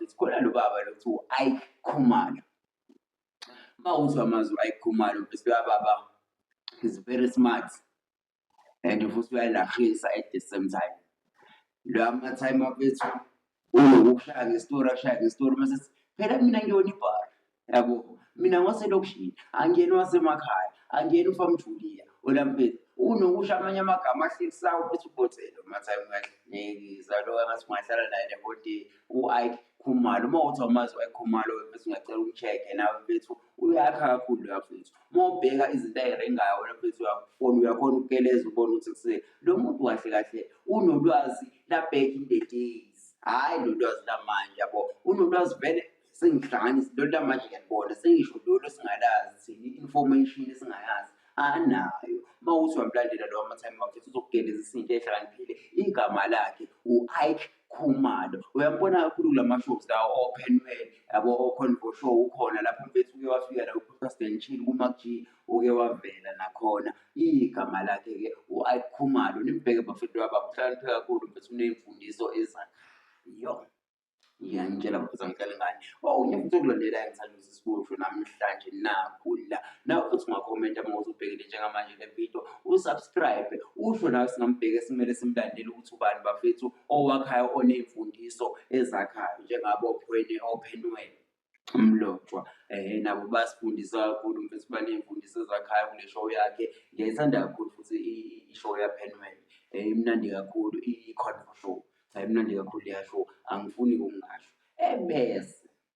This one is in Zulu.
bafethu khona lo baba lo kuthiwa u-Ike Khumalo. Mawuthi wamazwi u-Ike Khumalo mfethu baba is very smart and futhi uyayilahisa at the same time. Lo ama-time mfethu unokukushaya ngestori akushaya ngestori mase phela mina ngiyona ibhara yabo, mina ngaselokishini angiyeni wasemakhaya, angiyeni uFam Julia ola mfethu unokusho amanye amagama ahlekisayo mfethu ubhothele ama-time kahlekisa lo engathi ungahlala naye the whole day u-Ike Khumalo. Mawuthi awumazi u-Ike Khumalo mfethu ngiyacela umu-check-e nawe mfethu uyakha kakhulu loya mfethu. Mawubheka izinto ay'rengayo wena mfethu uyakhona ukukeleza ubone ukuthi lo muntu kahle kahle unolwazi la-back in the days, hhayi lo lwazi lamanje yabo. Unolwazi vele sengihlanganisa lolu lamanje ngiyalibona sengisho lolu esingalazi thina i-information esingayazi anayo. Mawuthi uyamlandela lo ama-time mfethu uzokugeleza izinto ey'hlakaniphile. Igama lakhe u-Ike Khumalo. Uyambona kakhulu kulama-shows lawa o-Openwell yabo, o-Convo Show ukhona lapho mfethu uke wafika la ku-Podcast and Chill ku-Mark G uke wavela nakhona. Igama lakhe-ke u-Ike Khumalo. Nimbheke bafethu baba uhlakaniphe kakhulu mfethu uney'mfundiso ezakhayo. Ngiyangitshela mfethu angihlali ngani. Ngiyafisa ukulandela ngithanda ukuthi sikusho namhlanje nakhu la. Nawe futhi ungakhomenta mawuthi ubhekile njengamanje le video, usubscribe, usho nawe singambheki esimele simlandele ukuthi ubani bafethu owakhayo oney'mfundiso ezakhayo njengabo Openwell Mlotshwa. Nabo basifundisa kakhulu mfethu baney'mfundiso ezakhayo kule show yakhe. Ngiyayithanda kakhulu futhi i-show yaPenwell. Imnandi kakhulu i-Convo Show. Imnandi kakhulu leya show, angifuni ukungasho ebese